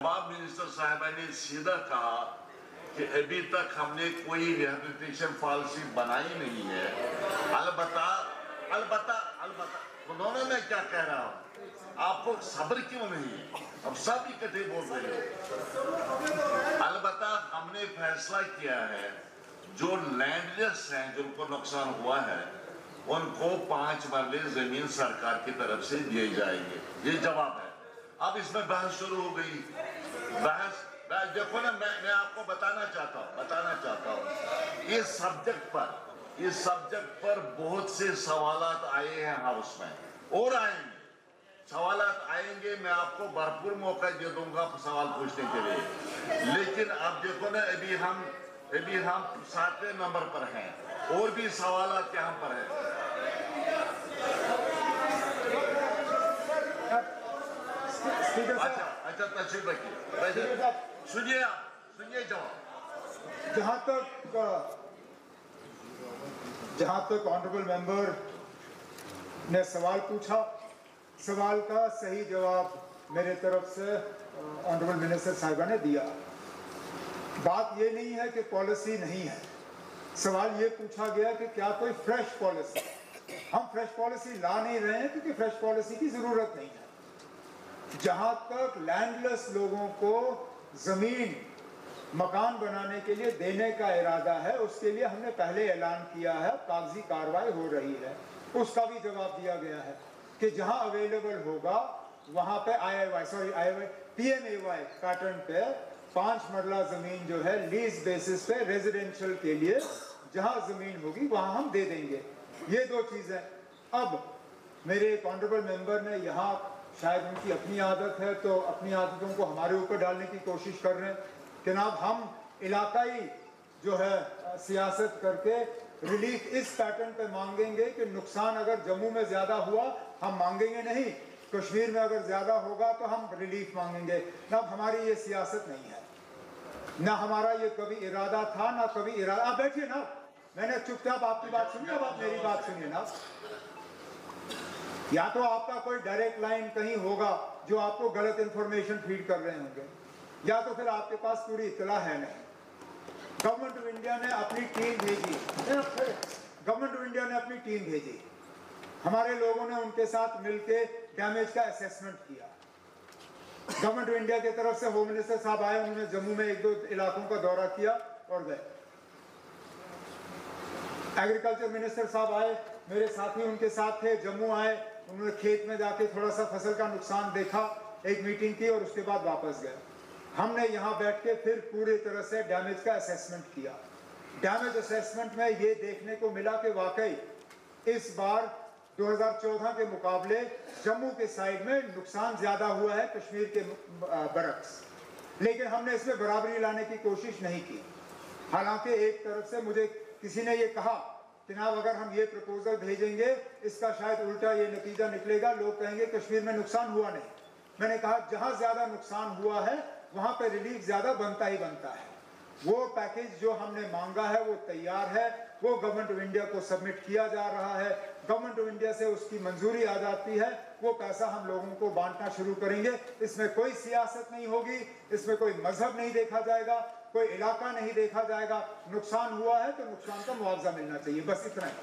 जवाब मिनिस्टर साहिबा ने सीधा कहा कि अभी तक हमने कोई रिहेबिलिटेशन पॉलिसी बनाई नहीं है। अलबत्ता उन्होंने, मैं क्या कह रहा हूँ, आपको सब्र क्यों नहीं? अब सब इकट्ठे बोल रहे हो। अलबत्ता हमने फैसला किया है जो लैंडलेस हैं, जिनको नुकसान हुआ है, उनको 5 मरले जमीन सरकार की तरफ से दिए जाएंगे। ये जवाब है। अब इसमें बहस शुरू हो गई। बहस देखो ना, मैं आपको बताना चाहता हूँ इस सब्जेक्ट पर बहुत से सवालात आए हैं हाउस में और आएंगे। सवालात आएंगे, मैं आपको भरपूर मौका दे दूंगा सवाल पूछने के लिए। लेकिन अब देखो ना, अभी हम 7वें नंबर पर हैं और भी सवालात यहाँ पर हैं। अच्छा तशरीफ रखिए, सुनिए जवाब। जहां तक ऑनरेबल मेंबर ने सवाल पूछा, सवाल का सही जवाब मेरे तरफ से ऑनरेबल मिनिस्टर साहिबा ने दिया। बात ये नहीं है कि पॉलिसी नहीं है, सवाल ये पूछा गया कि क्या कोई फ्रेश पॉलिसी। हम फ्रेश पॉलिसी ला नहीं रहे हैं क्योंकि फ्रेश पॉलिसी की जरूरत नहीं है। जहां तक लैंडलेस लोगों को जमीन मकान बनाने के लिए देने का इरादा है, उसके लिए हमने पहले ऐलान किया है, कागजी कार्रवाई हो रही है। उसका भी जवाब दिया गया है कि जहां अवेलेबल होगा वहां पे PMAY पैटर्न पे 5 मरला जमीन जो है लीज बेसिस पे रेजिडेंशियल के लिए जहां जमीन होगी वहां हम दे देंगे। ये 2 चीजें। अब मेरे एक ऑनरेबल मेंबर ने यहाँ, शायद उनकी अपनी आदत है तो अपनी आदतों को हमारे ऊपर डालने की कोशिश कर रहे हैं कि जनाब हम इलाकाई जो है सियासत करके रिलीफ इस पैटर्न पे मांगेंगे कि नुकसान अगर जम्मू में ज्यादा हुआ हम मांगेंगे नहीं, कश्मीर में अगर ज्यादा होगा तो हम रिलीफ मांगेंगे। ना हमारी ये सियासत नहीं है, ना हमारा ये कभी इरादा था, ना कभी इरादा। आप बैठिए ना, मैंने चुपचाप आपकी बात सुनी, अब आप मेरी बात सुनिए ना। या तो आपका कोई डायरेक्ट लाइन कहीं होगा जो आपको गलत इंफॉर्मेशन फीड कर रहे होंगे, या तो फिर आपके पास पूरी इत्तला है नहीं। गवर्नमेंट ऑफ इंडिया ने अपनी टीम भेजी, हमारे लोगों ने उनके साथ मिलके डैमेज का असेसमेंट किया। गवर्नमेंट ऑफ इंडिया की तरफ से होम मिनिस्टर साहब आए, उन्होंने जम्मू में 1-2 इलाकों का दौरा किया और गए। एग्रीकल्चर मिनिस्टर साहब आए, मेरे साथी उनके साथ थे, जम्मू आए, उन्होंने खेत में जाके थोड़ा सा फसल का नुकसान देखा, एक मीटिंग की और उसके बाद वापस गए। हमने यहाँ बैठ के फिर पूरी तरह से डैमेज का असेसमेंट किया। डैमेज असेसमेंट में ये देखने को मिला कि वाकई इस बार 2014 के मुकाबले जम्मू के साइड में नुकसान ज्यादा हुआ है कश्मीर के बरक्स, लेकिन हमने इसमें बराबरी लाने की कोशिश नहीं की। हालांकि एक तरफ से मुझे किसी ने ये कहा कि जनाब अगर हम ये प्रपोजल भेजेंगे इसका शायद उल्टा ये नतीजा निकलेगा, लोग कहेंगे कश्मीर में नुकसान हुआ नहीं। मैंने कहा जहां ज्यादा नुकसान हुआ है वहां पे रिलीफ ज्यादा बनता ही बनता है। वो पैकेज जो हमने मांगा है वो तैयार है, वो गवर्नमेंट ऑफ इंडिया को सबमिट किया जा रहा है। गवर्नमेंट ऑफ इंडिया से उसकी मंजूरी आ जाती है, वो पैसा हम लोगों को बांटना शुरू करेंगे। इसमें कोई सियासत नहीं होगी, इसमें कोई मजहब नहीं देखा जाएगा, कोई इलाका नहीं देखा जाएगा। नुकसान हुआ है तो नुकसान का मुआवजा मिलना चाहिए, बस इतना ही।